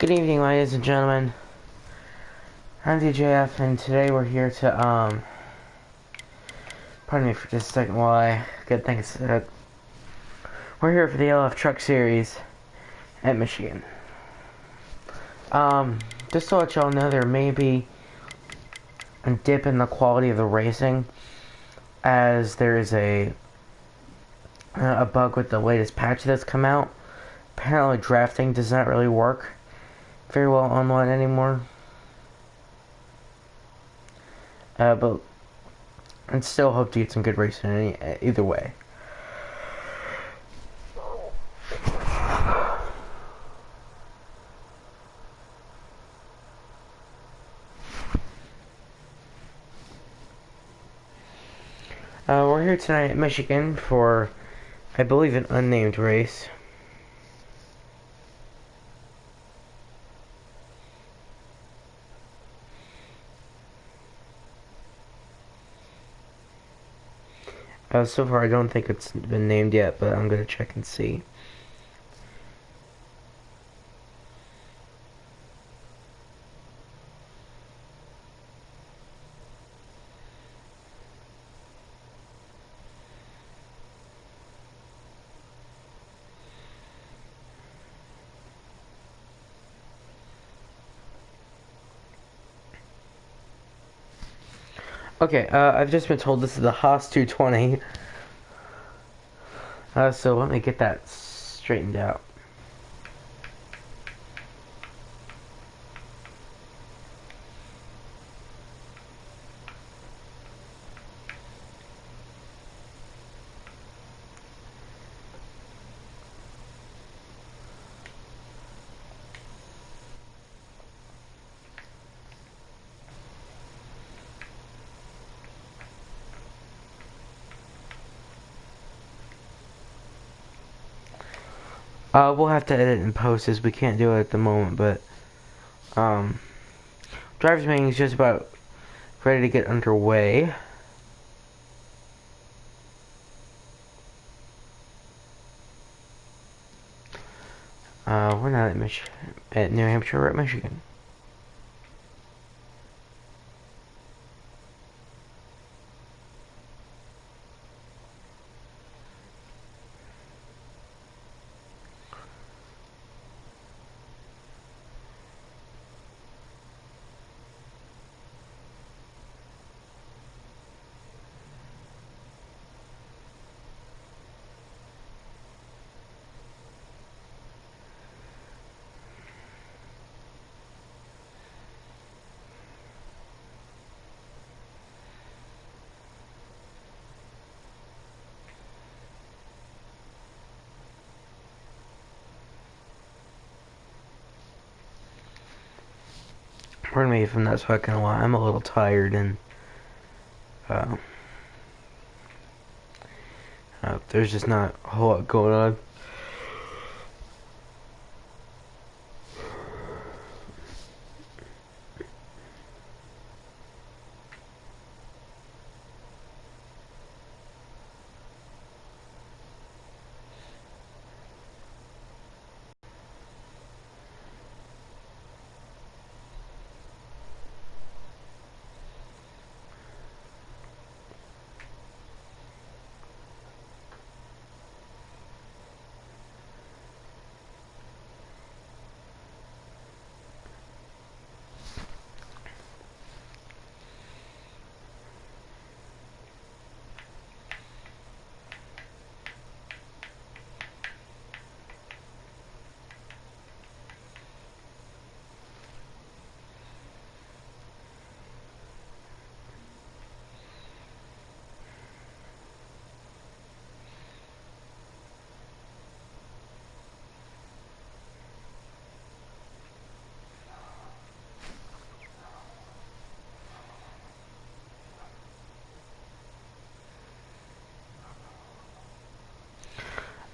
Good evening, ladies and gentlemen. I'm DJF, and today we're here to, pardon me for just a second while I get things, we're here for the LF Truck Series at Michigan. Just to let y'all know, there may be a dip in the quality of the racing, as there is a bug with the latest patch that's come out. Apparently drafting does not really work very well online anymore. But I still hope to get some good racing either way. We're here tonight at Michigan for, I believe, an unnamed race. So far I don't think it's been named yet, but I'm gonna check and see. Okay, I've just been told this is the HAAS 220. So let me get that straightened out. We'll have to edit and post as we can't do it at the moment, but driver's meeting is just about ready to get underway. We're not at New Hampshire, we're at Michigan. Pardon me if I'm not talking a lot. I'm a little tired and there's just not a whole lot going on.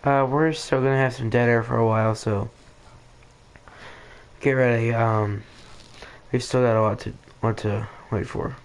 We're still gonna have some dead air for a while, so get ready. We've still got a lot to wait for.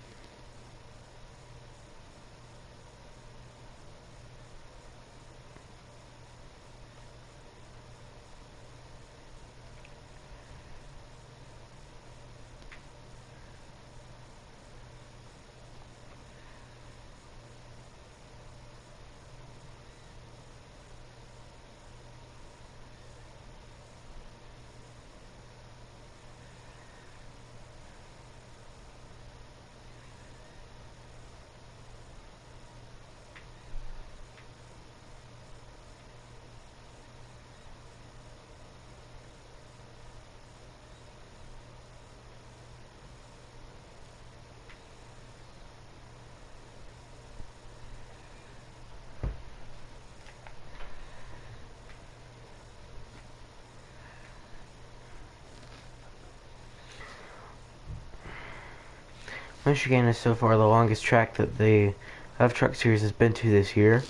Michigan is so far the longest track that the F Truck Series has been to this year.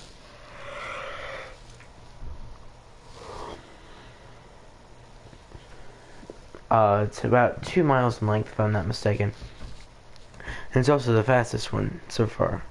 It's about 2 miles in length, if I'm not mistaken. And it's also the fastest one so far.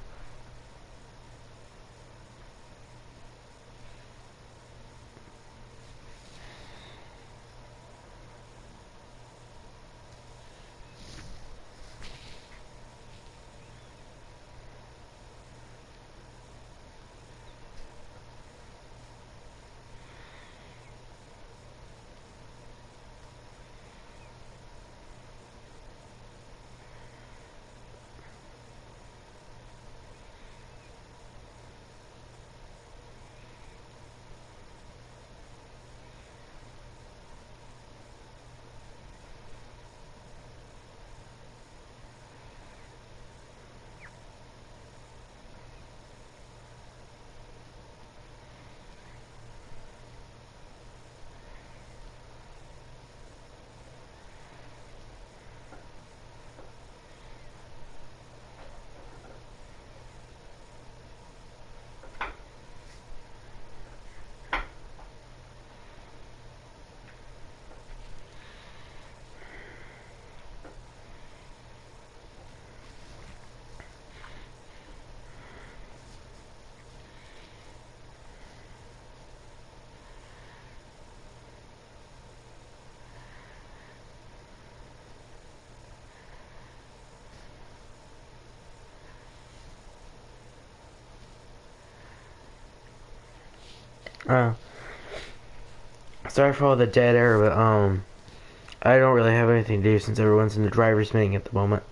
Uh, Sorry for all the dead air, but I don't really have anything to do since everyone's in the driver's meeting at the moment.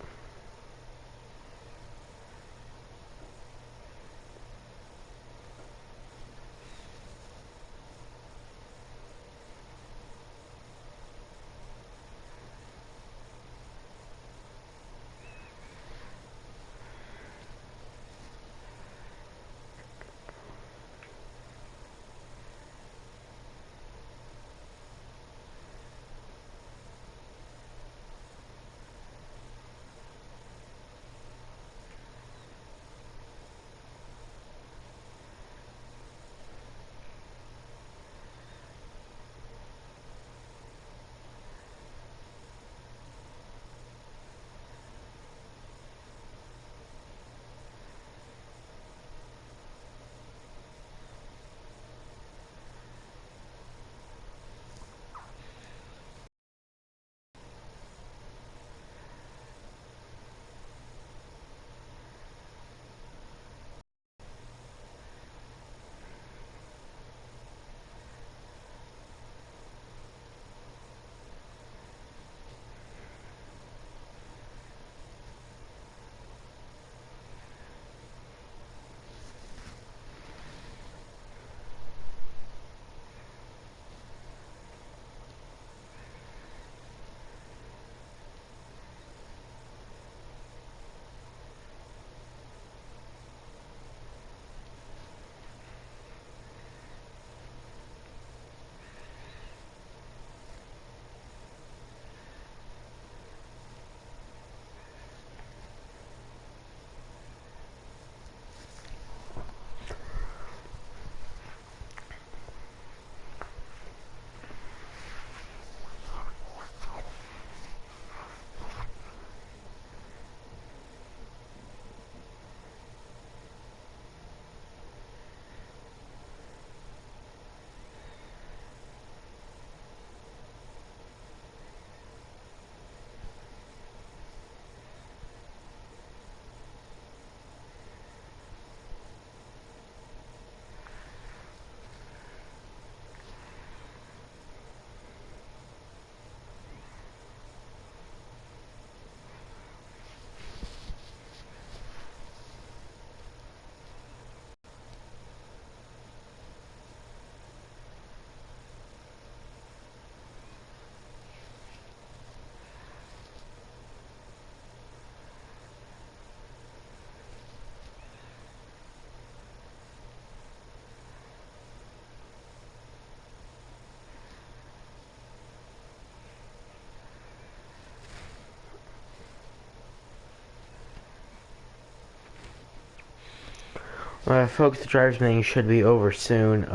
Folks, the driver's meeting should be over soon.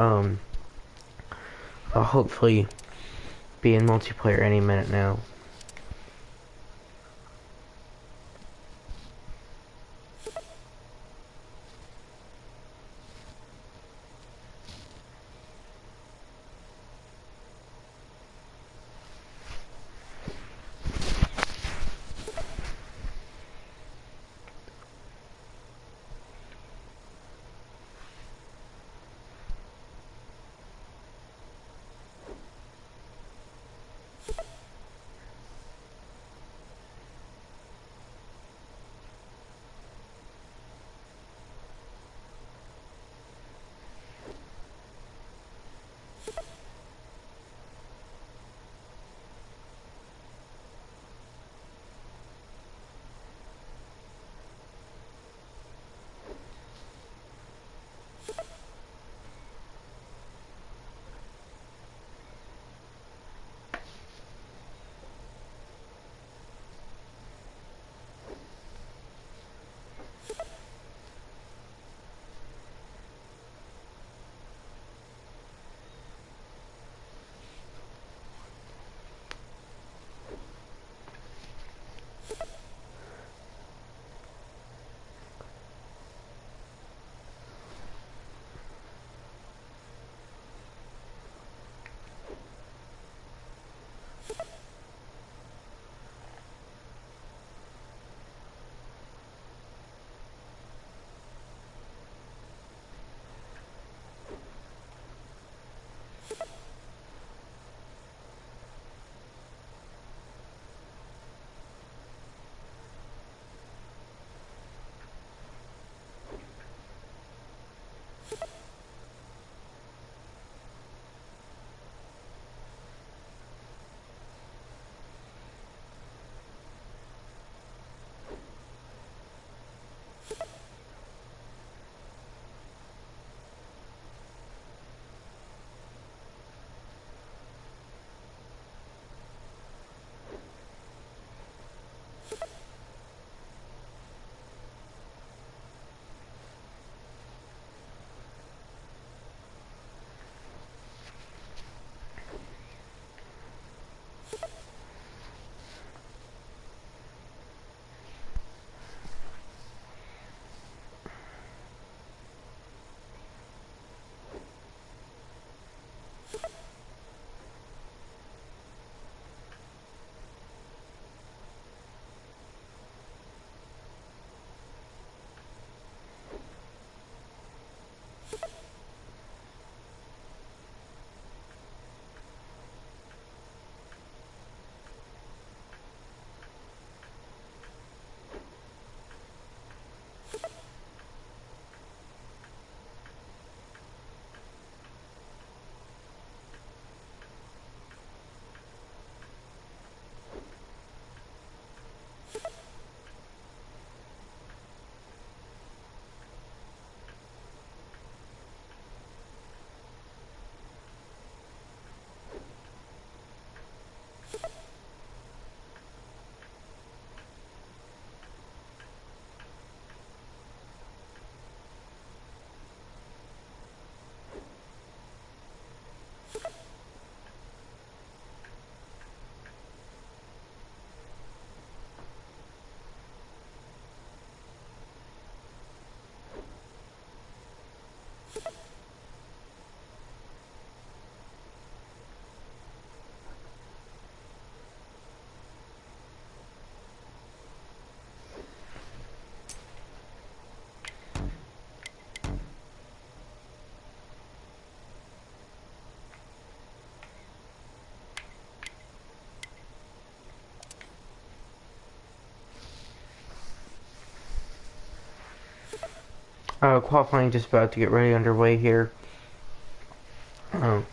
I'll hopefully be in multiplayer any minute now. Qualifying just about to get ready underway here. It'll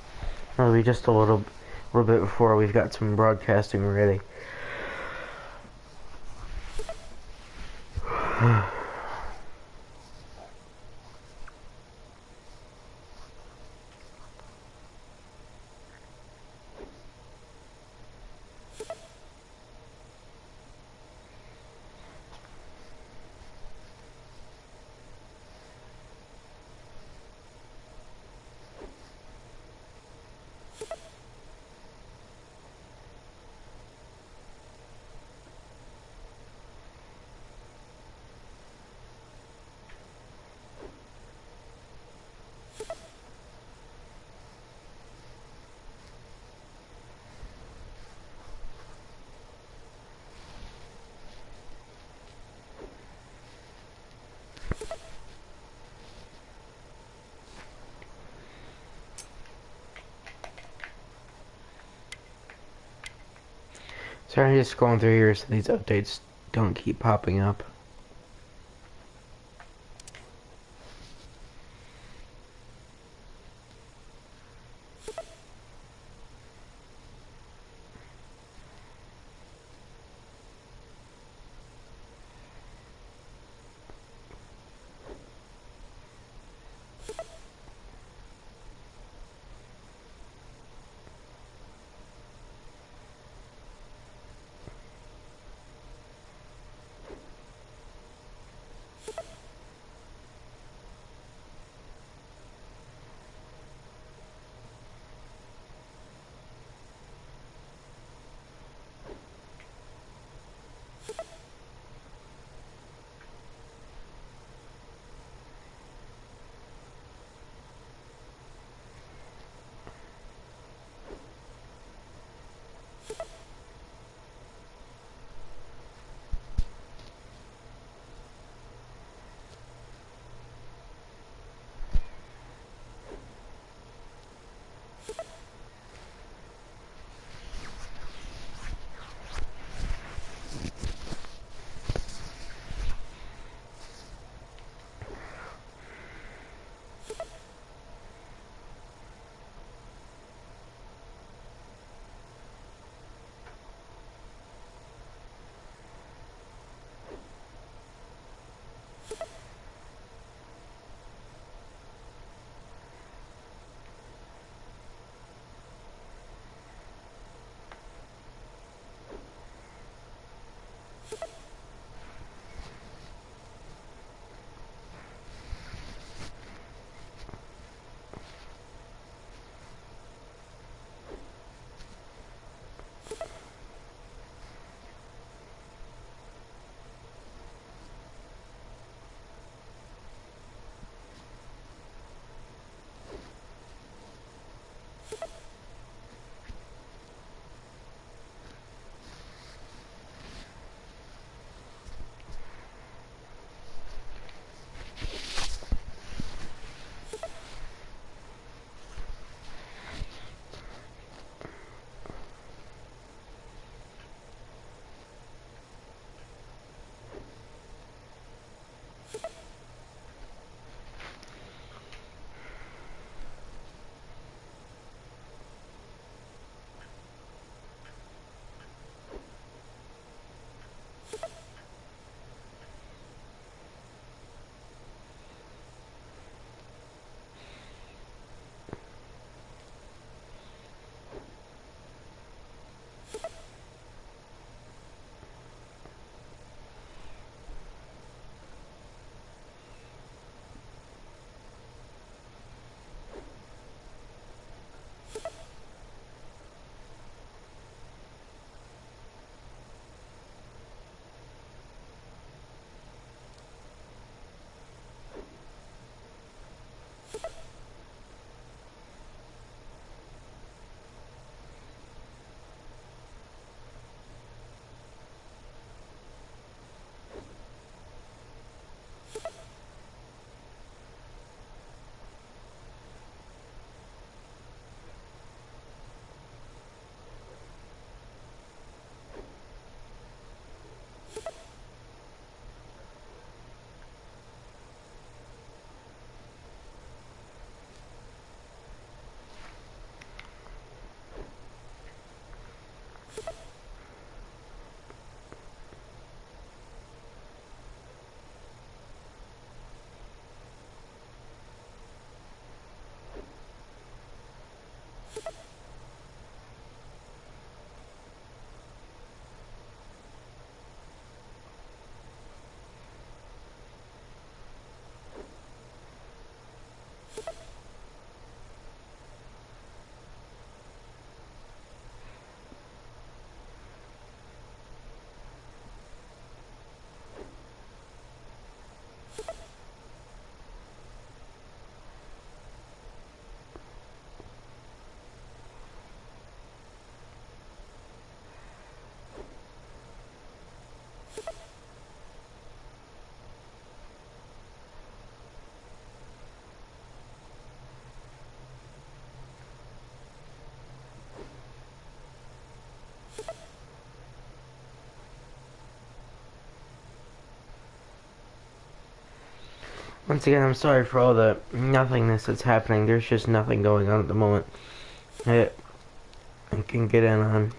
be just a little bit before we've got some broadcasting ready. So I'm just scrolling through here so these updates don't keep popping up. Once again, I'm sorry for all the nothingness that's happening. There's just nothing going on at the moment. I can get in on.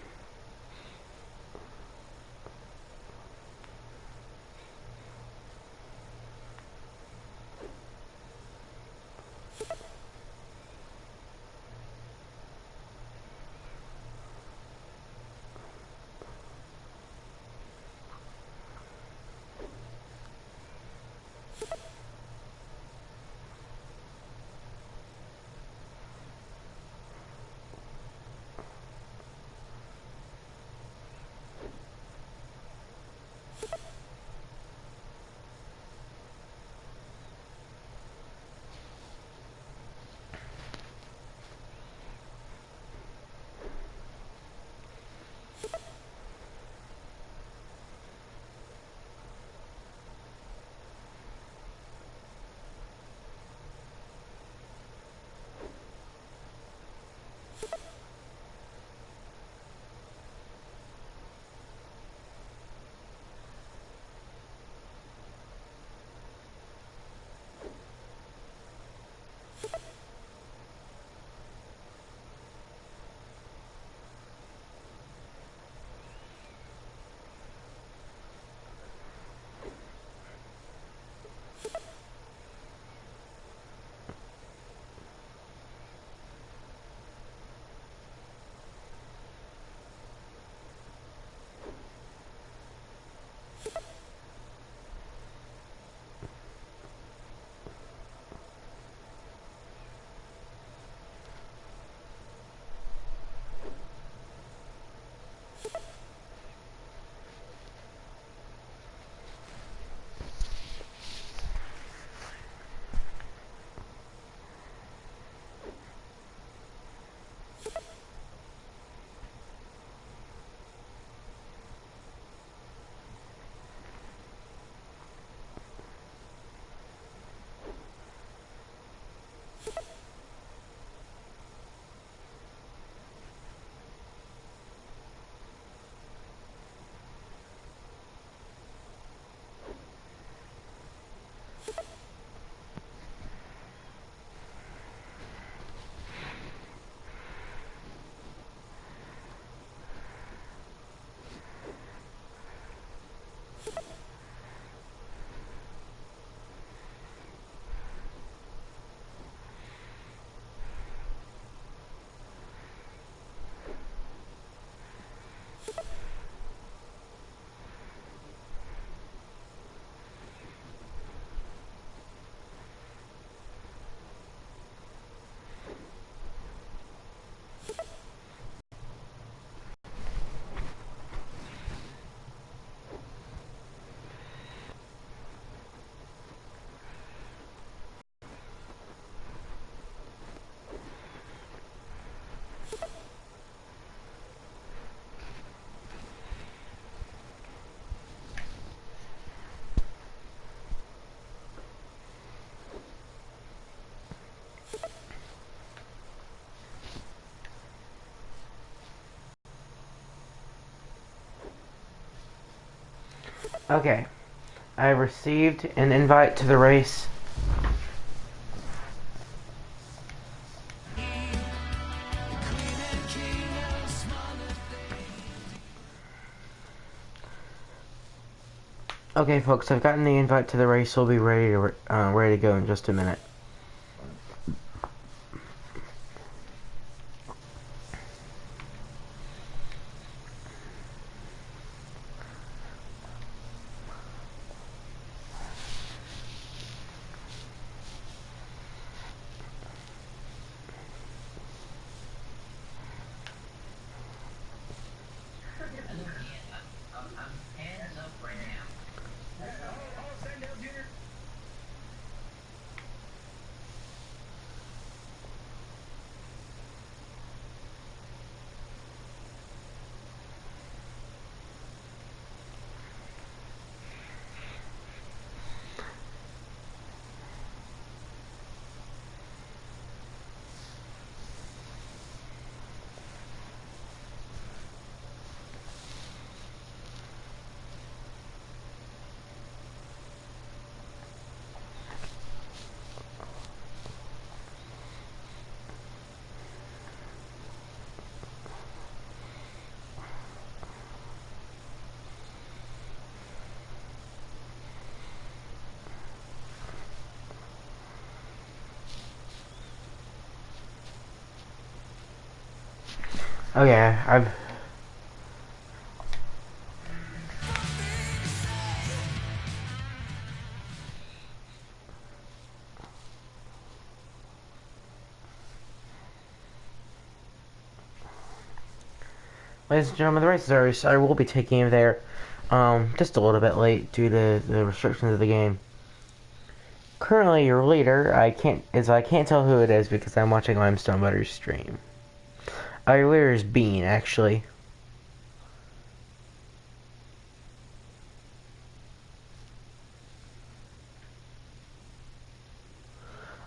Okay, I received an invite to the race. Okay, folks, I've gotten the invite to the race. We'll be ready to go in just a minute. Okay, ladies and gentlemen, the race is already started. I will be taking him there, just a little bit late due to the restrictions of the game. Currently, your leader, I can't tell who it is because I'm watching Limestone Butter's stream. Your leader is Bean, actually.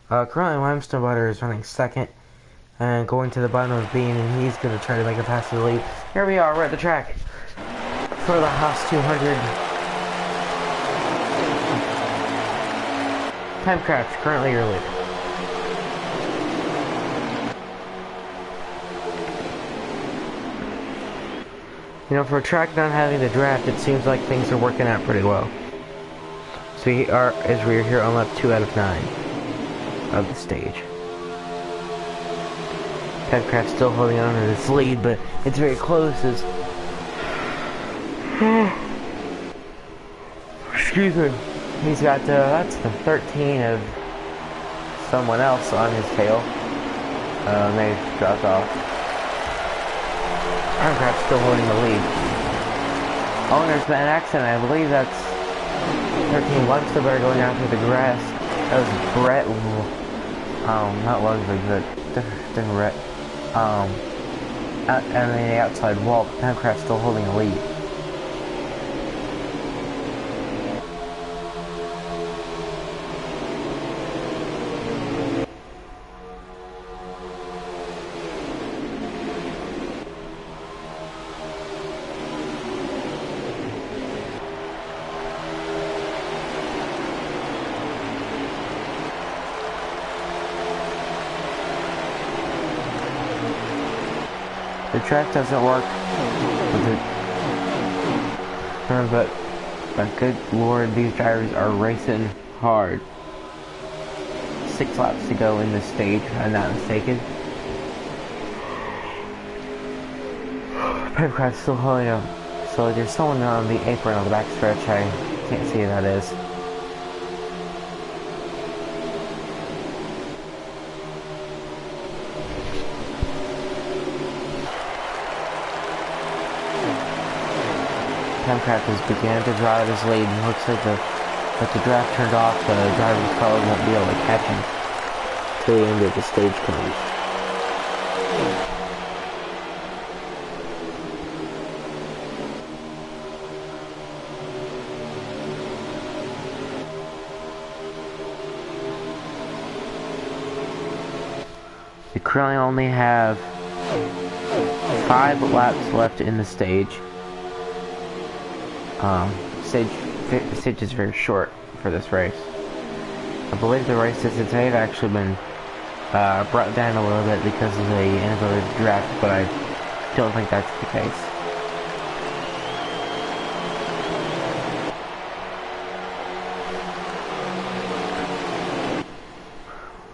Currently, Limestone Butter is running second and going to the bottom of Bean, and he's going to try to make a pass to the lead. Here we are, we're at the track for the HAAS 200. Timecraft, currently your leader. You know, for a track not having the draft, it seems like things are working out pretty well. So we're here on lap 2 out of 9 of the stage. Timecraft's still holding on to this lead, but it's very close as... Excuse me. He's got, that's the 13 of someone else on his tail. They dropped off. Timecraft's still holding the lead. Oh, and there's been an accident. I believe that's 13 Luxembourg better going out through the grass. That was Brett. Not Luxembourg, but different Brett. And then the outside wall. Timecraft's still holding the lead. The track doesn't work with it. But good lord, these drivers are racing hard. 6 laps to go in this stage, if I'm not mistaken. Timecraft's still holding up. So there's someone on the apron on the back stretch. I can't see who that is. Timecraft has began to drive his lead, and looks like the draft turned off. The driver's probably won't be able to catch him till the end of the stage comes. We currently only have 5 laps left in the stage. Stage is very short for this race. I believe the race distance may have actually been brought down a little bit because of the inability to draft, but I don't think that's the case.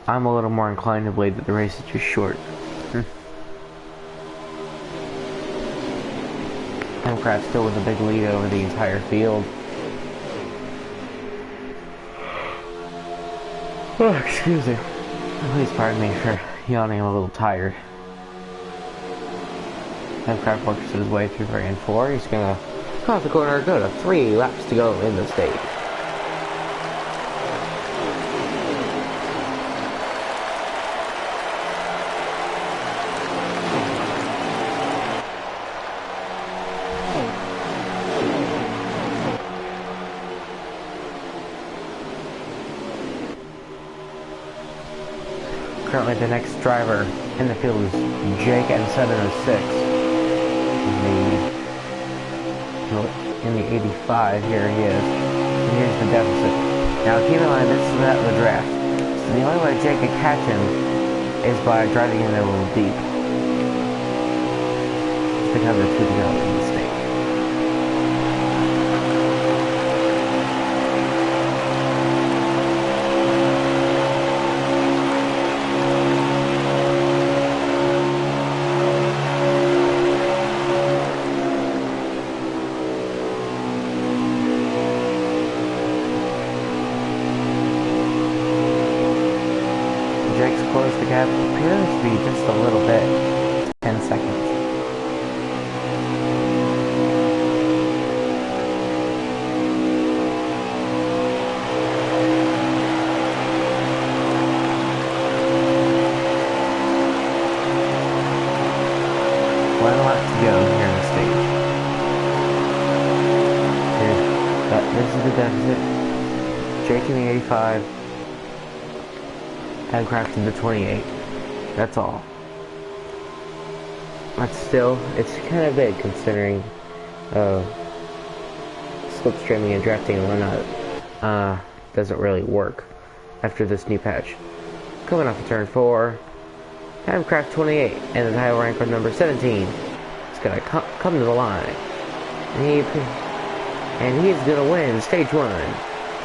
I'm a little more inclined to believe that the race is just short. Timecraft still with a big lead over the entire field. Oh, excuse me. Please pardon me for yawning, I'm a little tired. Timecraft works his way through 3 and 4. He's gonna cross the corner, go to 3 laps to go in the stage. Currently the next driver in the field is Jake at 706. In the 85, here he is. And here's the deficit. Now keep in mind, this is not the draft. So the only way Jake can catch him is by driving in a little deep. Because there's 2 to go in the stage. One lap to go here in the stage. This is the deficit. Jake in the 85. Handcraft in the 28. That's all. But still, it's kind of big considering slipstreaming and drafting and whatnot doesn't really work after this new patch. Coming off of turn 4, Handcraft 28 and the title rank on number 17. It's gonna come to the line, and he's gonna win stage 1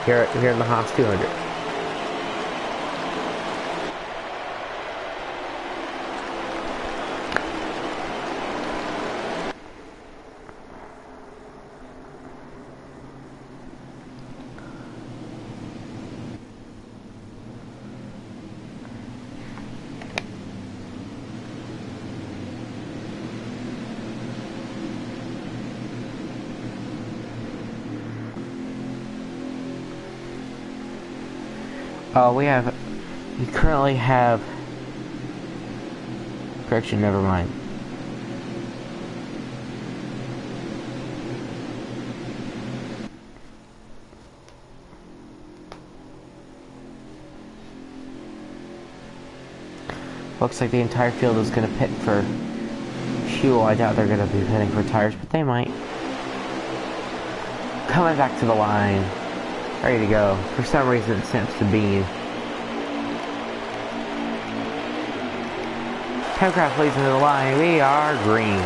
here in the HAAS 200. We currently have, correction, never mind. Looks like the entire field is going to pit for fuel. I doubt they're going to be pitting for tires, but they might. Coming back to the line. Ready to go. For some reason it seems to be. Handcraft leads into the line. We are green.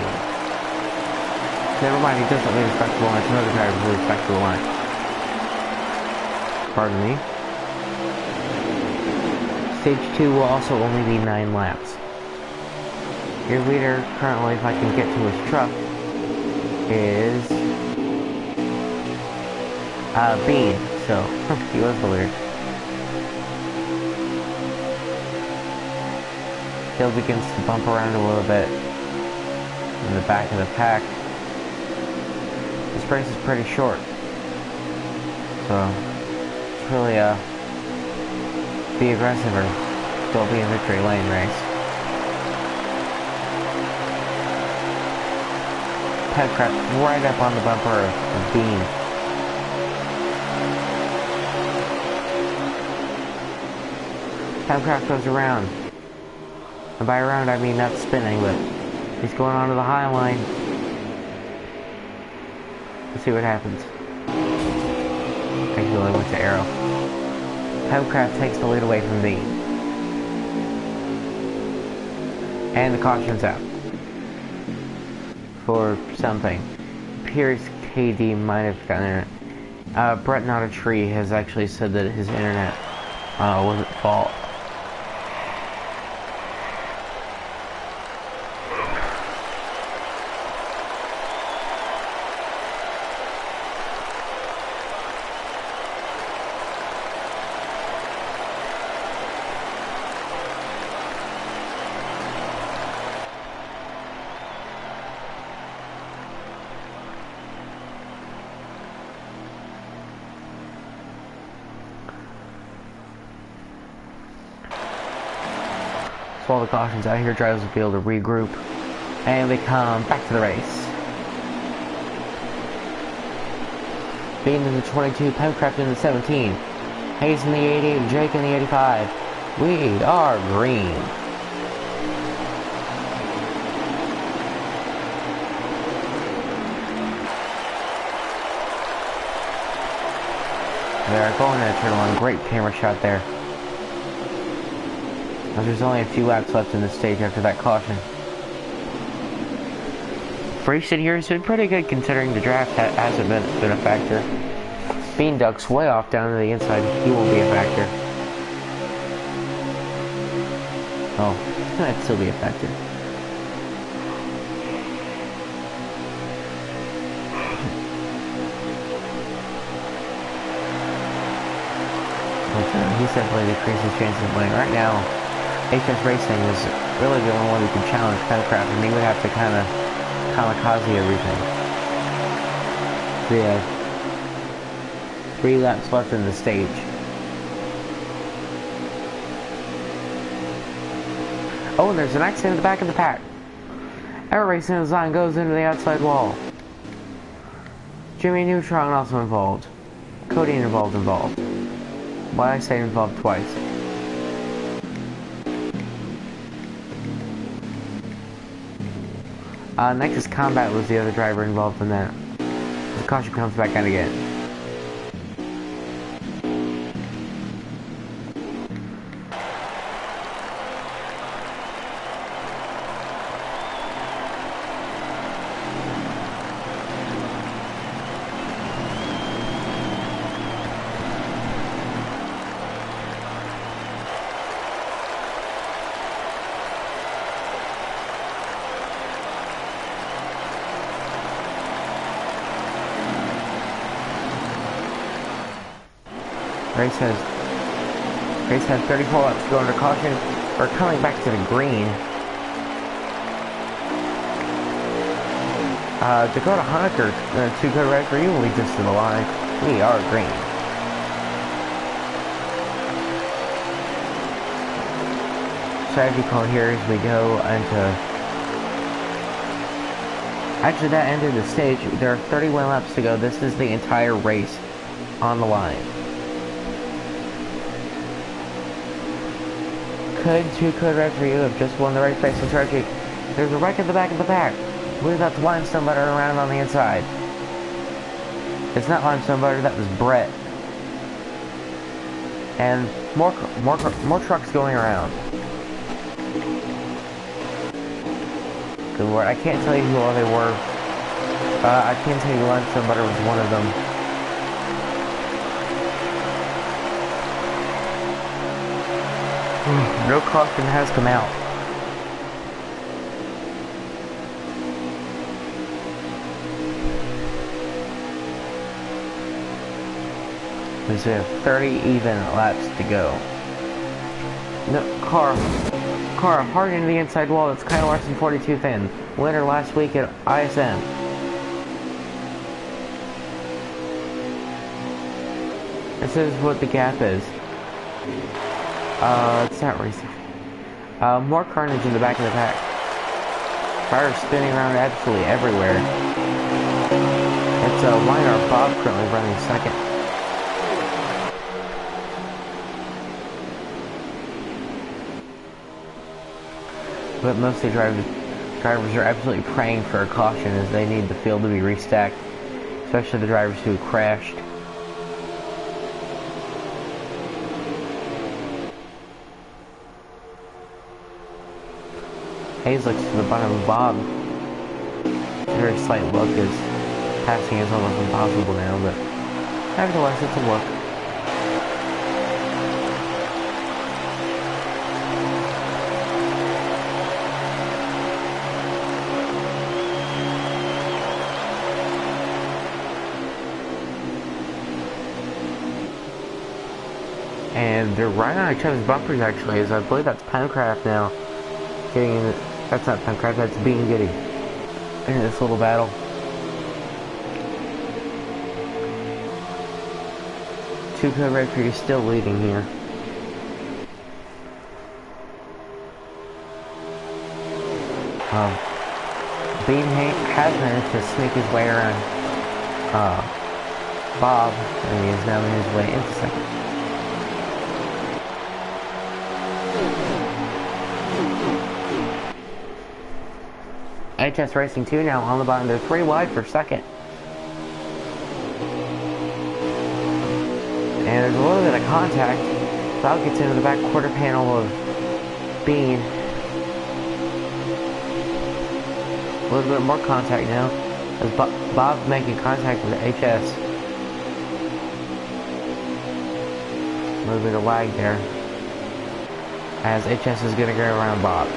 Never mind, he doesn't lead us back to the line. It's another tire that leads back to the line. Pardon me. Stage 2 will also only be 9 laps. Your leader currently, if I can get to his truck, is Bean. So, he was the leader. Hill begins to bump around a little bit in the back of the pack. This race is pretty short. So, it's really be aggressive or still be a victory lane race. Handcraft right up on the bumper of Bean. Handcraft goes around. And by around I mean not spinning, but he's going onto the high line. Let's see what happens. Actually, I went to Arrow. Handcraft takes the lead away from me. And the caution's out. For something. Pierce KD might have gotten internet. Brett Not a Tree has actually said that his internet was at fault. So all the cautions out here, drivers will be able to regroup, and they come back to the race. Bean in the 22, Handcraft in the 17, Hayes in the 88, and Jake in the 85. We are green. They're going to turn one. Great camera shot there. There's only a few laps left in the stage after that caution. Racing here has been pretty good considering the draft hasn't been a factor. Bean ducks way off down to the inside. He won't be a factor. Oh, he might still be a factor. He's definitely decreased his chances of winning. Right now, HAAS Racing is really the only one who can challenge Handcraft, and he would have to kind of kamikaze everything. We have 3 laps left in the stage. Oh, and there's an accident in the back of the pack. Air racing design goes into the outside wall. Jimmy Neutron also involved. Cody involved. Why I say involved twice. Nexus Combat was the other driver involved in that. The caution comes back out again. Race has 34 laps to go under caution. We're coming back to the green. Dakota Honecker, 2 good red for you, leads us to the line. We are green. Strategy call here as we go into... Actually, that ended the stage. There are 31 laps to go. This is the entire race on the line. Could 2 code red for you have just won the race based on strategy? There's a wreck at the back of the pack. We've got limestone butter around on the inside. It's not limestone butter, that was Brett. And more trucks going around. Good lord, I can't tell you who all they were. I can tell you limestone butter was one of them. No caution has come out. We still have 30 even laps to go. No, car hard into the inside wall. It's Kyle Larson 42 thin. Winner last week at ISM. This is what the gap is. It's not racing. More carnage in the back of the pack. Fire spinning around absolutely everywhere. It's Weiner Bob currently running second. But mostly drivers are absolutely praying for a caution as they need the field to be restacked, especially the drivers who crashed. Hayes looks to the bottom of Bob. It's a very slight look as passing is almost impossible now, but nevertheless it's a look. And they're right on each other's bumpers actually, as I believe that's Pencraft now. Getting in, that's not Pencraft, that's Bean getting in this little battle. Two code red crew still leading here. Bean has managed to sneak his way around Bob, and he is now on his way into second. HS Racing 2 now on the bottom. They're 3 wide for second. And there's a little bit of contact. Bob gets into the back quarter panel of Bean. A little bit more contact now, as Bob's making contact with HS. A little bit of lag there, as HS is going to go around Bob.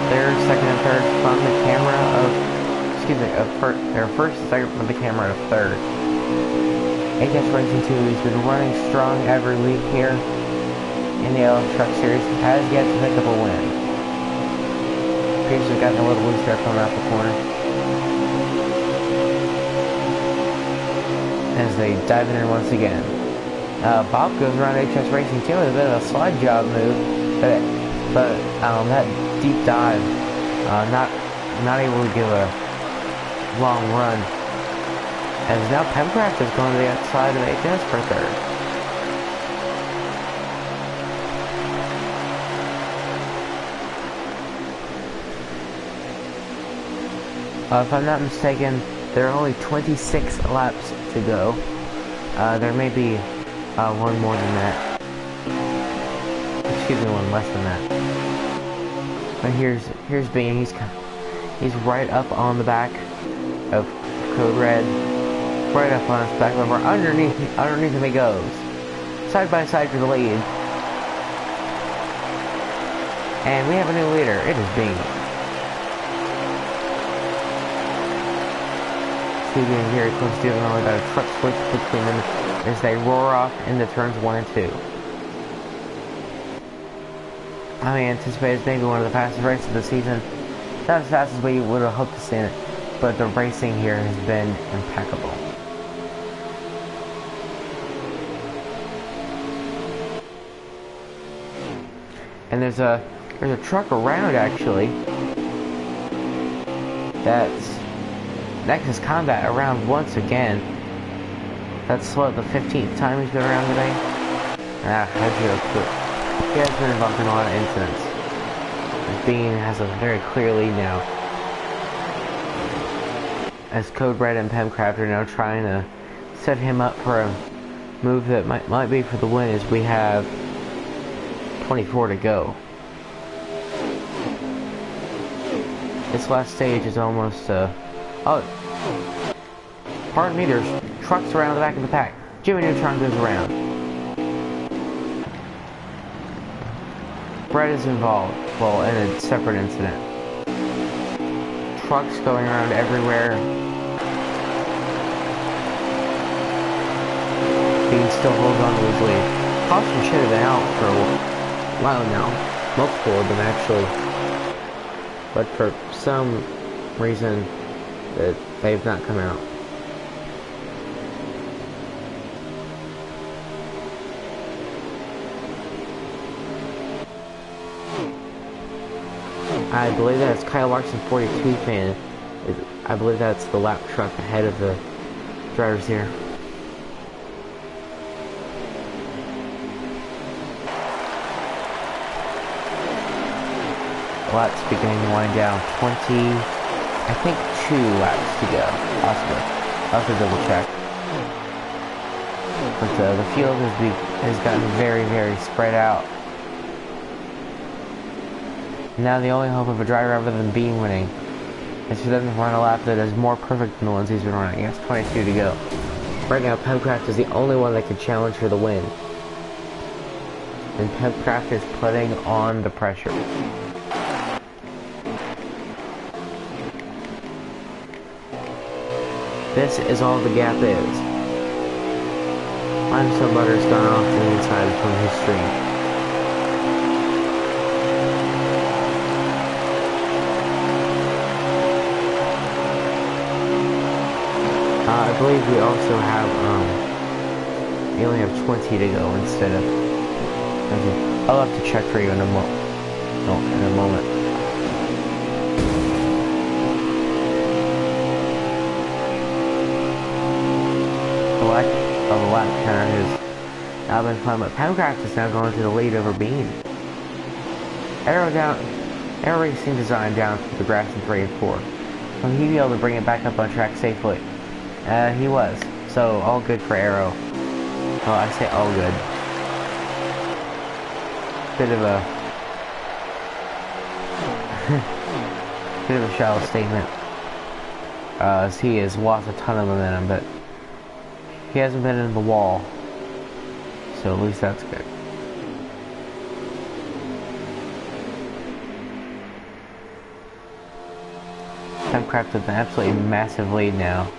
There's second and third from the camera of, their first and second from the camera of third. HS Racing 2 has been running strong every week here in the LF Truck Series, has yet to pick up a win. Pierce has gotten a little loose there coming out the corner. as they dive in once again. Bob goes around HS Racing Team with a bit of a slide job move, but that deep dive, not able to give a long run. As now Pemcraft is going to the outside of HS for third. If I'm not mistaken, there are only 26 laps to go. There may be one more than that. Excuse me, one less than that. But here's Bean. He's right up on the back of Code Red. Right up on his back bumper. Underneath him he goes. Side by side for the lead. And we have a new leader. It is Bean. Getting very close to it, and only got a truck switch between them as they roar off into turns 1 and 2. I anticipated maybe one of the fastest races of the season. Not as fast as we would have hoped to see it, but the racing here has been impeccable. And there's a truck around actually that's Nexus Combat around once again. That's what, the 15th time he's been around today? How'd you put? He has been involved in a lot of incidents. Bean has a very clear lead now. As Code Red and Pemcraft are now trying to set him up for a move that might be for the win, as we have 24 to go. This last stage is almost oh, pardon me, there's trucks around the back of the pack. Jimmy Neutron goes around. Brett is involved, well, in a separate incident. Trucks going around everywhere. Bean still holds on to his lead. Caution should have been out for a while now. Multiple of them, actually. But for some reason, that they've not come out. I believe that's Kyle Larson 42 fan. I believe that's the lap truck ahead of the drivers here. Laps beginning to wind down. 20, I think 2 laps to go, possibly. I'll have to double check. But the field has gotten very, very spread out. Now the only hope of a driver other than Bean winning is for them to run a lap that is more perfect than the ones he's been running. He has 22 to go. Right now, Pemcraft is the only one that can challenge for the win. And Pemcraft is putting on the pressure. This is all the gap is. Limestone Butter's gone off to the inside from his stream. I believe we also have, we only have 20 to go instead of, I'll have to check for you in a moment. The lap counter has now been fun, but Pemcraft is now going to the lead over Bean. Aero Racing Design down for the grass in 3 and 4. Will he be able to bring it back up on track safely? He was. So, all good for Arrow. Well, I say all good. Bit of a shallow statement. As he has lost a ton of momentum, but he hasn't been in the wall. So at least that's good. Pemcraft with an absolutely massive lead now.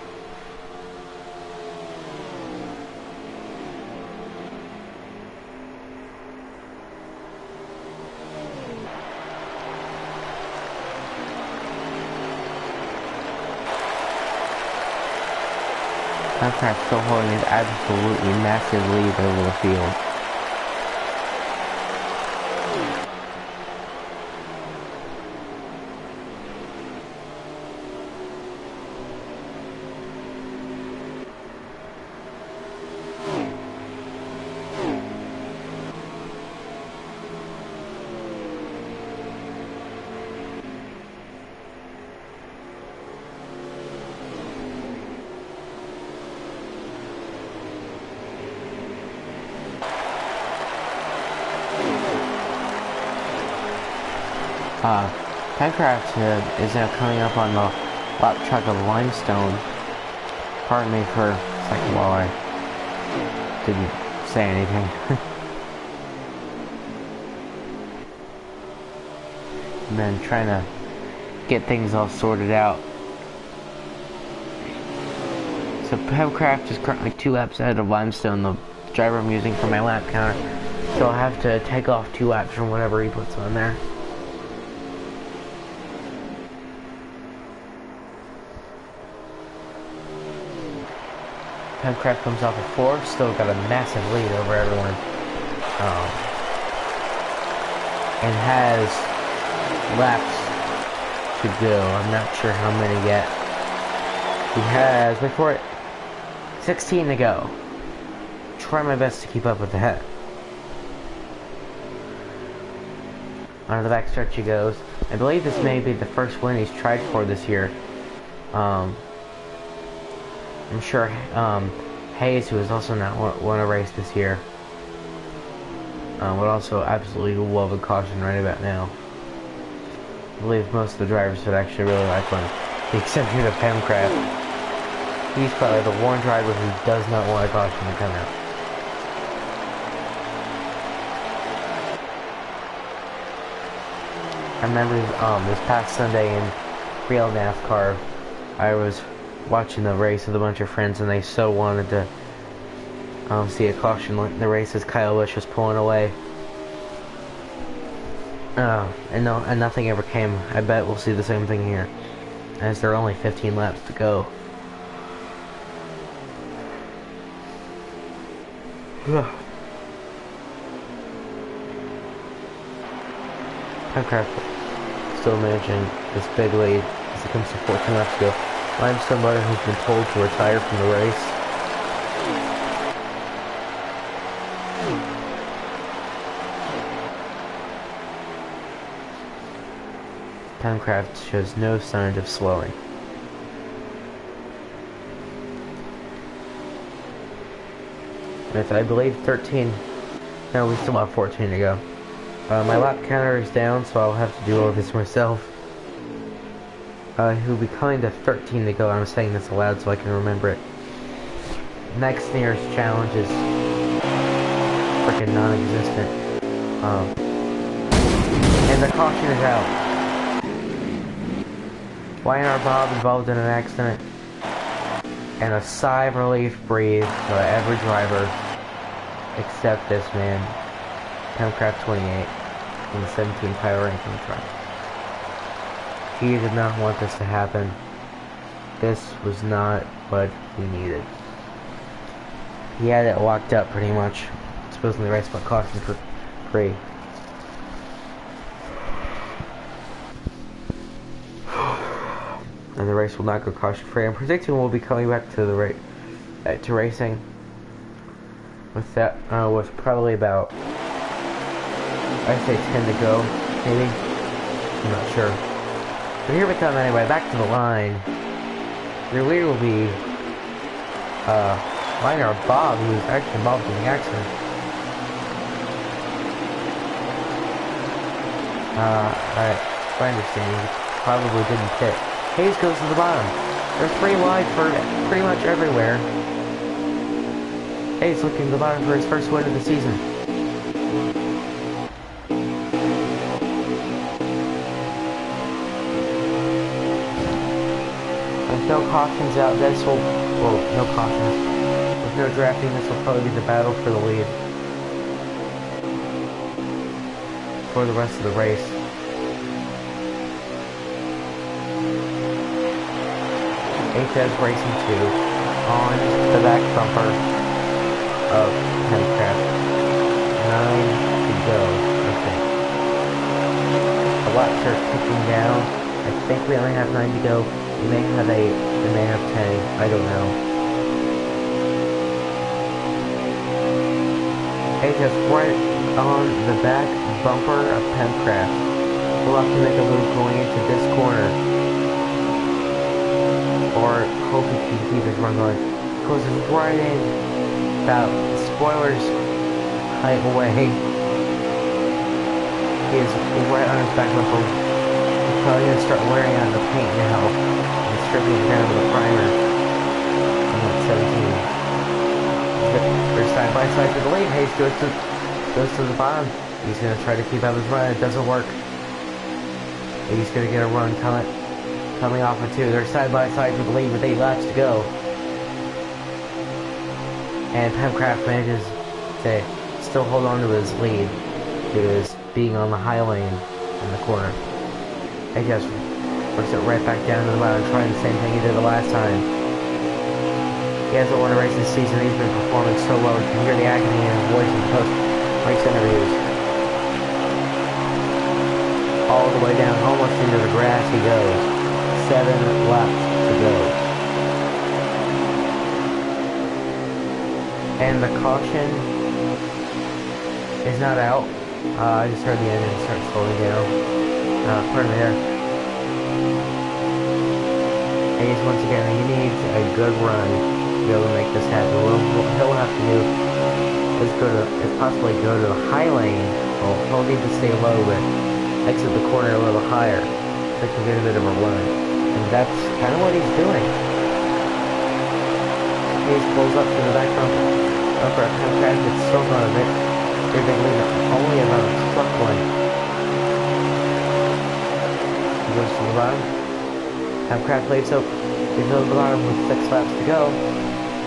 Minecraft still holding his absolutely massive lead over the field. Minecraft is now coming up on the lap track of limestone. Pardon me for a second while I didn't say anything. And then trying to get things all sorted out. So Minecraft is currently 2 laps ahead of limestone, the driver I'm using for my lap counter. So I'll have to take off 2 laps from whatever he puts on there. Minecraft comes off at 4, still got a massive lead over everyone. And has laps to go. I'm not sure how many yet. He has, wait for it, 16 to go. Try my best to keep up with that. Onto the back stretch he goes. I believe this may be the first win he's tried for this year. I'm sure HAAS, who has also not won a race this year, would also absolutely love a caution right about now. I believe most of the drivers would actually really like one, with the exception of Minecraft. He's probably the one driver who does not want a caution to come out. I remember this past Sunday in real NASCAR, I was watching the race with a bunch of friends, and they so wanted to see a caution in the race as Kyle Busch was pulling away. And nothing ever came. I bet we'll see the same thing here, as there are only 15 laps to go. Minecraft still managing this big lead as it comes to 14 laps to go. I'm somebody who's been told to retire from the race. Minecraft shows no signs of slowing. With, I believe, 13... No, we still have 14 to go. My lap counter is down, so I'll have to do all this myself. He'll be coming to 13 to go. I'm saying this aloud so I can remember it. Next nearest challenge is freaking non-existent. And the caution is out. Lionel Bob involved in an accident. And a sigh of relief breathed by every driver except this man, Minecraft 28, in the 17 power ranking truck. He did not want this to happen. This was not what he needed. He had it locked up pretty much. Supposedly the race but caution for free. And the race will not go caution free. I'm predicting we'll be coming back to the to racing with that with probably about, I'd say 10 to go, maybe. I'm not sure. But here we come anyway, back to the line. Your leader will be Liner Bob, who was actually involved in the accident. My understanding, he probably didn't pit. HAAS goes to the bottom. They're 3 wide for pretty much everywhere. HAAS looking to the bottom for his first win of the season. With no cautions out, this will... Well, no cautions. With no drafting, this will probably be the battle for the lead for the rest of the race. HAAS Racing 2. on the back bumper of Hempcraft. 9 to go, I think. The laps are ticking down. I think we only have 9 to go. We may have 8, we may have 10, I don't know. Hey, just right on the back bumper of Hempcraft. We'll have to make a move going into this corner. Or hope he can keep his run going. Goes right in. About spoilers height away. He is right on his back bumper. He's probably gonna start wearing out the paint now and stripping it down with a primer. I'm at 17. They're side by side to the lead. Hayes goes to the bottom. He's gonna try to keep up his run. It doesn't work. He's gonna get a run coming off of 2. They're side by side to the lead with 8 laps to go. And Hempcraft manages to still hold on to his lead due to his being on the high lane in the corner. And just works it right back down to the bottom, trying the same thing he did the last time. He hasn't won a race this season. He's been performing so well. You can hear the agony in his voice in post-race interviews. All the way down, almost into the grass he goes. 7 laps to go. And the caution is not out. I just heard the engine start slowing down. Pardon me there. Hayes, once again, he needs a good run to be able to make this happen. What he'll have to do is possibly go to the high lane. Well, he'll need to stay low, but exit the corner a little higher so he can get a bit of a run. And that's kind of what he's doing. Hayes pulls up to the back bumper. Upper Hempcraft, it's still not a very big lead, only about a truck length. He goes to the bottom. Hempcraft leads up. He's on the bottom with 6 laps to go.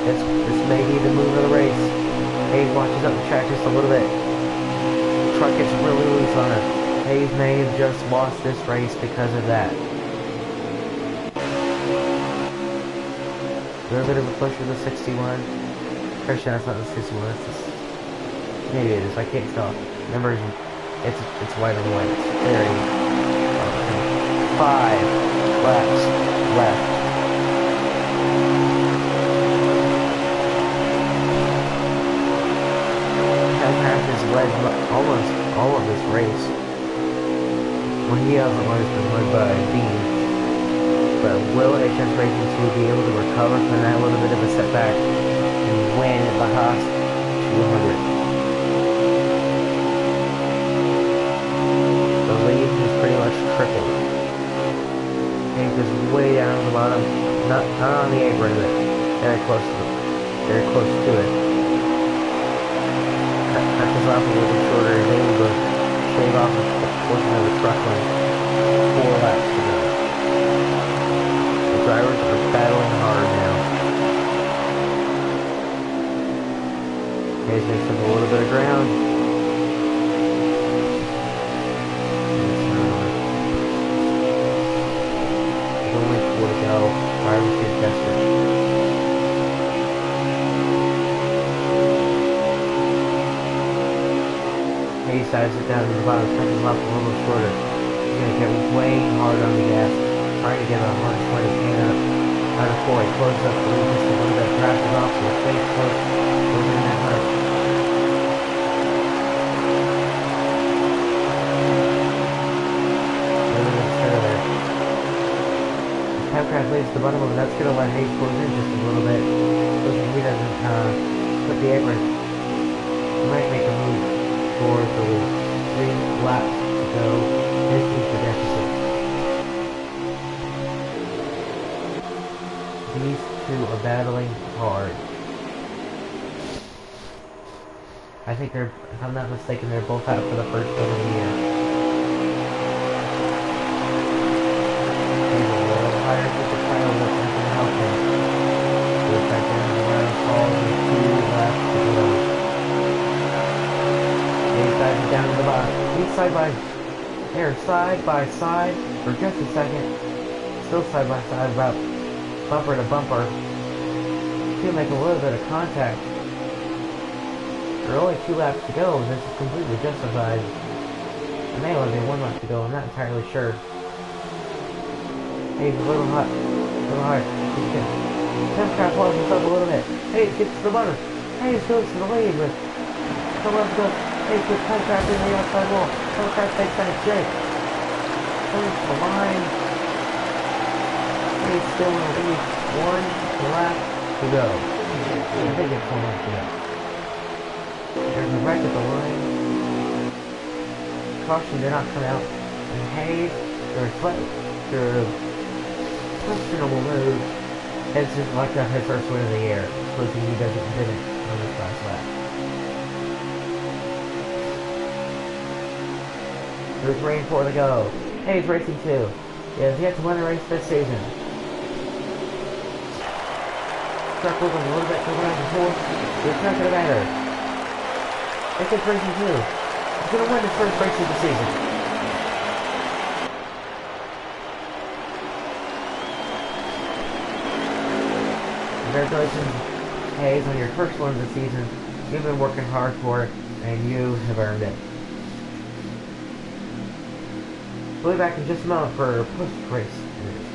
This may be the move of the race. Hayes watches up the track just a little bit. The truck gets really loose on it. Hayes may have just lost this race because of that. A little bit of a push with the 61. Christian, that's not the 61, it's this. Maybe it is, I can't tell. Numbers, it's white and white. It's very... 5 laps left. Hempcraft has led almost all of this race. When he hasn't always been led by Dean. But will HS Racing 2 be able to recover from that little bit of a setback and win the HAAS 200? The lead is pretty much tripled. Hank is way down at the bottom, not on the apron, but very close to it. Cut this off a little bit shorter. He's able to shave off a portion of the truck lane. 4 laps to go. The drivers are battling hard now. Hayes makes up a little bit of ground. There's only 4 to go. Drivers get desperate. Hayes dives it down to the bottom, cuts him up a little shorter. He's going to get way hard on the gas, trying to get a hard point of pain out of 4. He closes up the lead just a little bit, grabs it off, so the face close, goes in that hard. Hempcraft leaves the bottom of it. That's going to let Hayes close in just a little bit. So he doesn't put the apron. He might make a move towards the lead. 3 laps to go. This is the deficit. These 2 are battling hard. I think they're, if I'm not mistaken, they're both out for the first one of the year. With the title that's not going to help him. Goes back down to the round calls with 2 laps to go. Hayes dives it down to the bottom. He's they're side by side for just a second. Still side by side, about bumper to bumper. to make a little bit of contact. There are only 2 laps to go, and this is completely justified. It may only be 1 lap to go, I'm not entirely sure. Hey, he's a little hot. A little hard. He's good. Time crap pulls us up a little bit. Hey, it gets to the bottom. Hey, it goes to the lead, but come on, go. Hey, good time crap in the outside wall. Time crap takes that straight. Comes to the line. Hey, it's still in the lead. 1 lap to go. I think it's 1 lap to go. There's a wreck at the line. Caution did not come out. And hey, there's questionable move. It's just like his first win of the year. Supposing he didn't on this last lap. There's Rain 4 to go. Hey, he's racing too. He has yet to win a race this season. Truck moving a little bit to the left and forth. It's not gonna matter. It's racing too. He's gonna win his first race of the season. Congratulations, Hayes, on your first one of the season. You've been working hard for it, and you have earned it. We'll be back in just a moment for post-race news.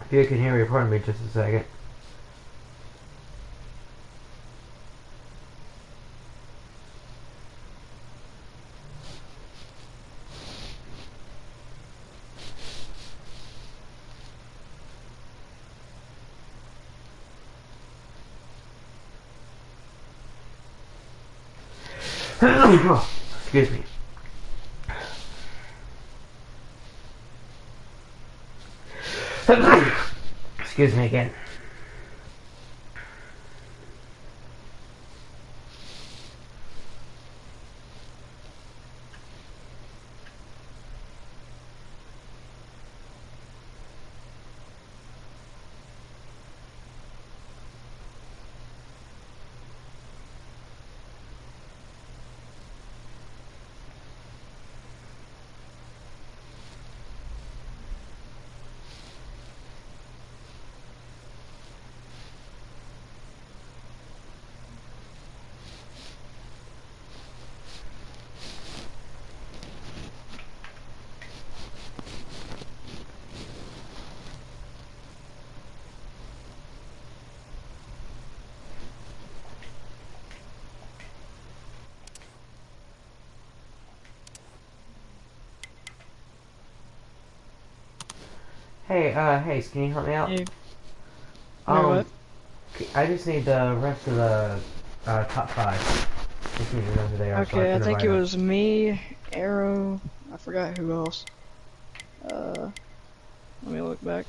If you can hear me, pardon me just a second. Excuse me. Excuse me again. Hey, Hayes, can you help me out? Hey, Um, what? I just need the rest of the top five. Just need to know who they are so I Okay, I can think invite it them. was me, Arrow, I forgot who else. Uh, Let me look back.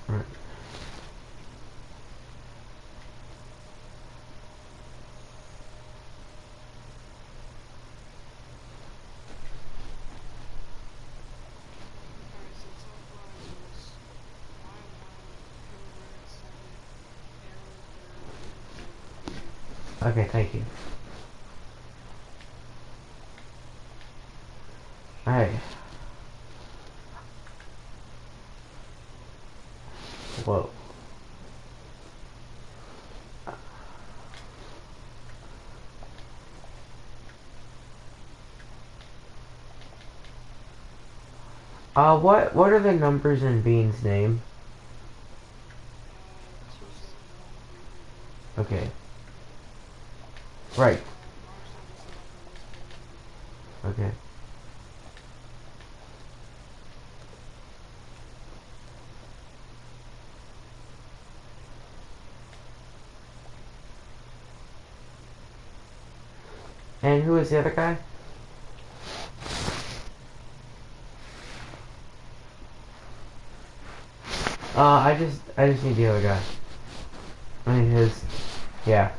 Right. Okay, thank you. Alright. Whoa. What are the numbers in Bean's name? Okay. Right. Okay. And who is the other guy? I just need the other guy. I mean his, yeah.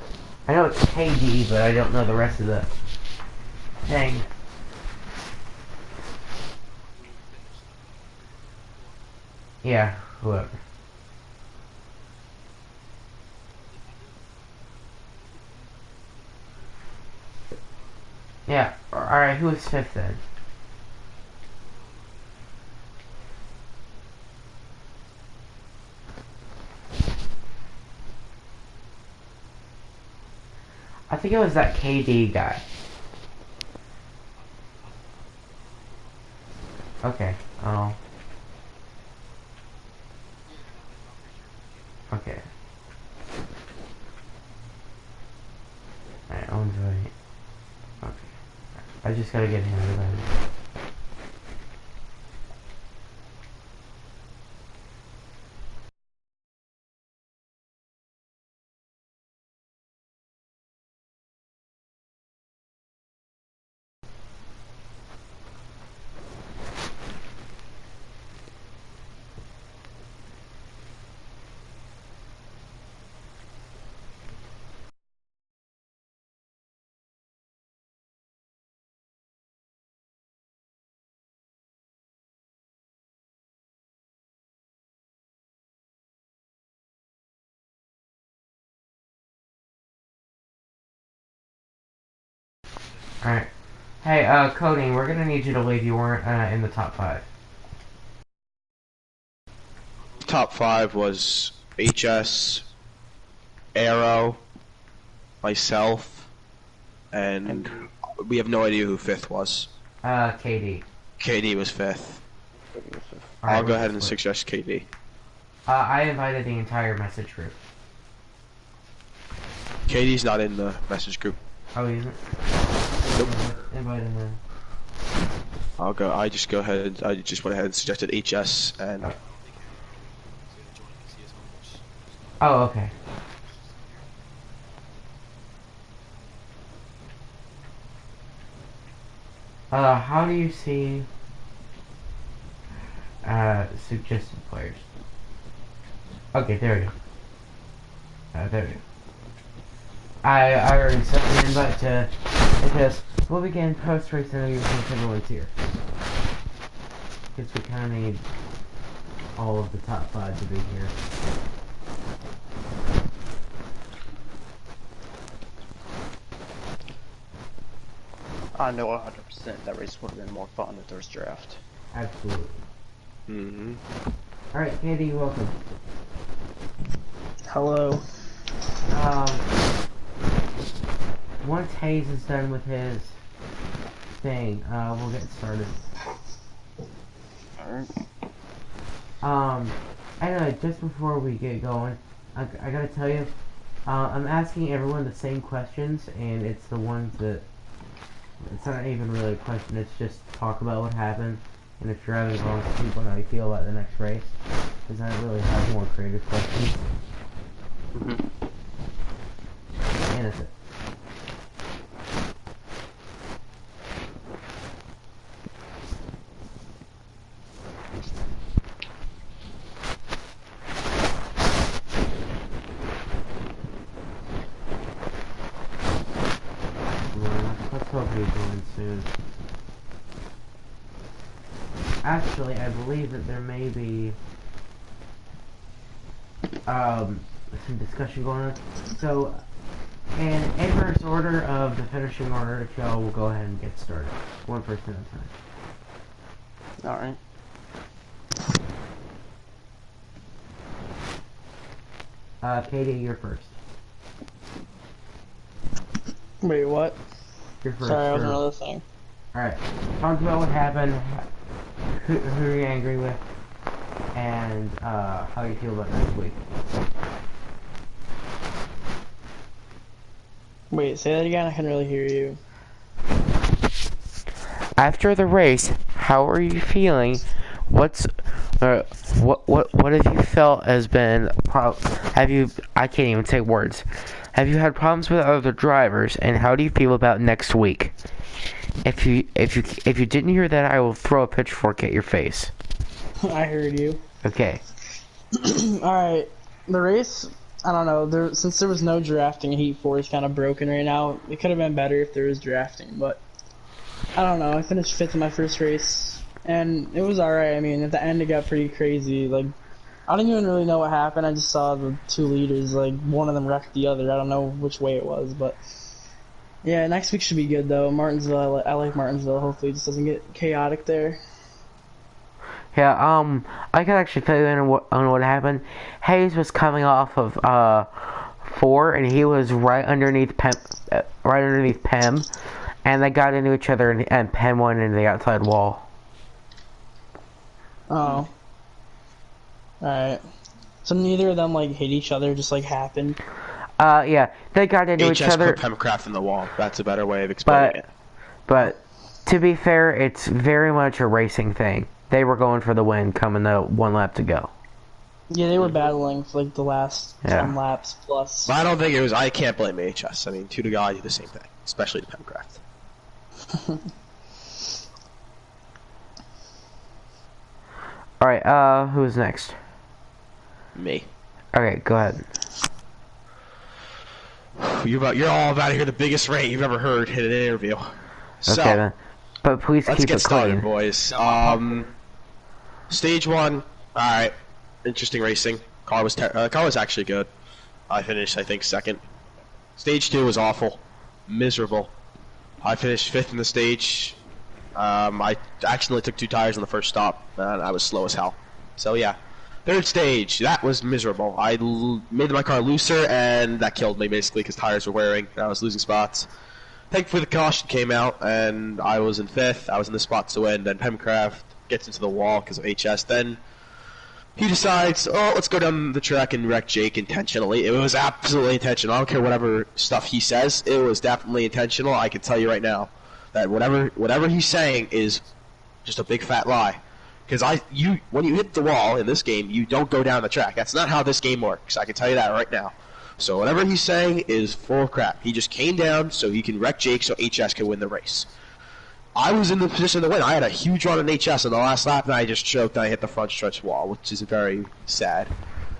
I know it's KD, but I don't know the rest of the thing. Yeah, whoever. Yeah, alright, who is fifth then? I think it was that KD guy. Okay, oh, okay. Alright, Owen's right. Okay. I just gotta get him to them. Alright. Hey, Coding, we're gonna need you to leave. You weren't in the top 5. Top 5 was HS, Arrow, myself, and we have no idea who 5th was. KD. KD was 5th. Alright, I'll go ahead and split. suggest KD. I invited the entire message group. KD's not in the message group. Oh, he isn't? Nope. Invite him in. I just went ahead and suggested HS and. Oh, okay. How do you see suggested players? Okay, there we go. There we go. I already sent an invite to because we'll begin post-race interviews once everyone's here. Because we kind of need all of the top 5 to be here. I know 100% that race would have been more fun if there was draft. Absolutely. Mm-hmm. Alright, Candy, welcome. Hello. Once Hayes is done with his thing, we'll get started. Alright. Anyway, just before we get going, I gotta tell you, I'm asking everyone the same questions, and it's the ones that, it's not even really a question, it's just talk about what happened, and if you're having fun with people, how you feel about the next race, because I don't really have more creative questions. And that's it. Let's hope he's going soon. Actually, I believe that there may be some discussion going on. So, in inverse order of the finishing order, if y'all will go ahead and get started. One person at a time. Alright. Katie, you're first. Wait, what? You're first. Sorry, I was sure. another thing. Alright. Talk about what happened, who are you angry with, and how you feel about next week. Wait, say that again. I can really hear you. After the race, how are you feeling? What have you felt has been I can't even say words. Have you had problems with other drivers, and how do you feel about next week? If you didn't hear that, I will throw a pitchfork at your face. I heard you. Okay. Alright, the race, I don't know, since there was no drafting, Heat 4 is kind of broken right now. It could have been better if there was drafting, but I don't know, I finished 5th in my first race, and it was alright. I mean, at the end it got pretty crazy. Like, I didn't even really know what happened. I just saw the 2 leaders, like, one of them wrecked the other. I don't know which way it was, but yeah, next week should be good, though. Martinsville, I like Martinsville. Hopefully it just doesn't get chaotic there. Yeah, I can actually tell you on what happened. Hayes was coming off of 4, and he was right underneath Pem, and they got into each other, and Pem went into the outside wall. Oh. Alright. So neither of them, like, hit each other, just, like, happened? Yeah, they got into each HS other. put Pemcraft in the wall. That's a better way of explaining it. But to be fair, it's very much a racing thing. They were going for the win, coming to 1 lap to go. Yeah, they were battling for, like, the last 10 laps plus. But I don't think it was. I can't blame HS. I mean, 2 to guy do the same thing, especially the Pemcraft. Alright, who's next? Me. Okay, go ahead. You're all about to hear the biggest rant you've ever heard in an interview. So, Okay then. But please let's keep get it started, clean. boys. Stage 1. Alright. Interesting racing. Car was actually good. I finished, I think, 2nd. Stage 2 was awful. Miserable. I finished 5th in the stage. I accidentally took 2 tires on the first stop, and I was slow as hell. So yeah, 3rd stage, that was miserable. I made my car looser, and that killed me basically because tires were wearing, and I was losing spots. Thankfully the caution came out, and I was in 5th. I was in the spots to win, then Pemcraft gets into the wall because of HS. Then he decides, oh, let's go down the track and wreck Jake intentionally. It was absolutely intentional. I don't care whatever stuff he says. It was definitely intentional. I can tell you right now that whatever he's saying is just a big fat lie. Because when you hit the wall in this game, you don't go down the track. That's not how this game works. I can tell you that right now. So whatever he's saying is full of crap. He just came down so he can wreck Jake so HS can win the race. I was in the position to win. I had a huge run in HS in the last lap, and I just choked and I hit the front stretch wall, which is very sad.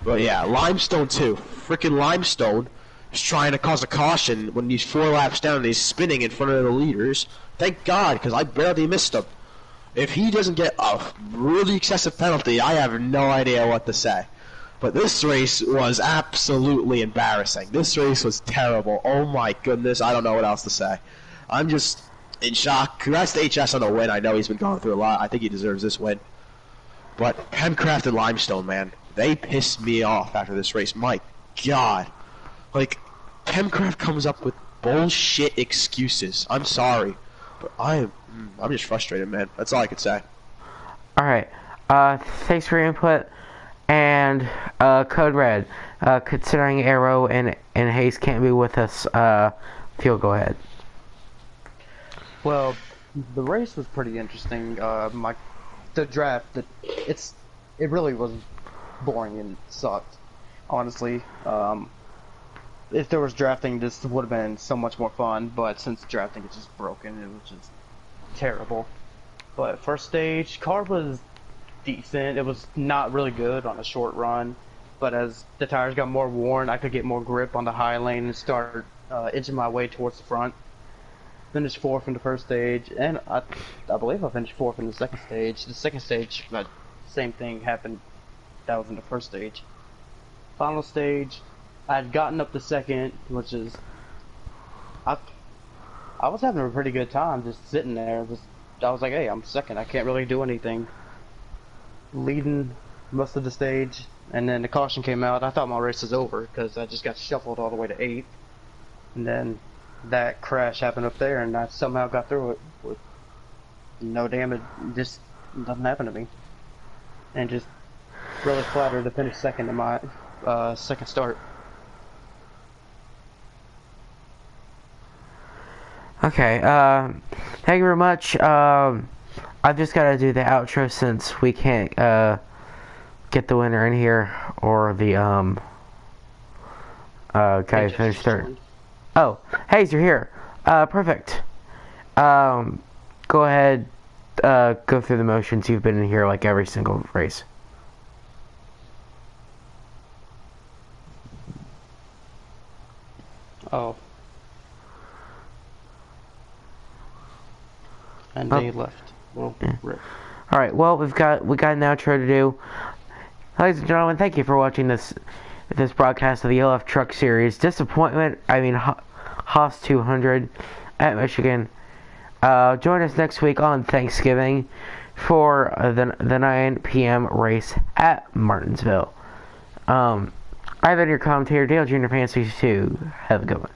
But yeah, Limestone too. Freaking Limestone is trying to cause a caution when he's 4 laps down and he's spinning in front of the leaders. Thank God, because I barely missed him. If he doesn't get a really excessive penalty, I have no idea what to say. But this race was absolutely embarrassing. This race was terrible. Oh my goodness, I don't know what else to say. I'm just in shock. Congrats to HS on the win. I know he's been going through a lot. I think he deserves this win. But Pemcraft and Limestone, man, they pissed me off after this race. My God. Like, Pemcraft comes up with bullshit excuses. I'm sorry. But I'm just frustrated, man. That's all I could say. Alright. Thanks for your input. And Code Red, considering Arrow and HAAS can't be with us, if you'll go ahead. Well, the race was pretty interesting. The draft, it really was boring and sucked. Honestly, if there was drafting, this would have been so much more fun. But since drafting is just broken, it was just terrible. But first stage, car was decent. It was not really good on a short run, but as the tires got more worn, I could get more grip on the high lane and start inching my way towards the front. Finished 4th in the first stage, and I believe I finished 4th in the second stage. The second stage, the same thing happened that was in the first stage. Final stage, I had gotten up to 2nd, which is I was having a pretty good time just sitting there. I was like, hey, I'm 2nd. I can't really do anything. Leading most of the stage, and then the caution came out. I thought my race was over because I just got shuffled all the way to 8th, and then that crash happened up there, and I somehow got through it with no damage. Just nothing happened to me, and just really flattered to finish 2nd in my second start. Okay, thank you very much. I've just got to do the outro since we can't get the winner in here, or the guy who finished 3rd. Oh, HAAS, you're here. Perfect. Go ahead, go through the motions. You've been in here like every single race. Oh. And they left. Well, rip. Alright, well, we got an outro to do. Ladies and gentlemen, thank you for watching this broadcast of the LF Truck Series. Disappointment, HAAS 200 at Michigan. Join us next week on Thanksgiving for the 9 p.m. race at Martinsville. I've been your commentator, Dale Jr. Fancy 2. Have a good one.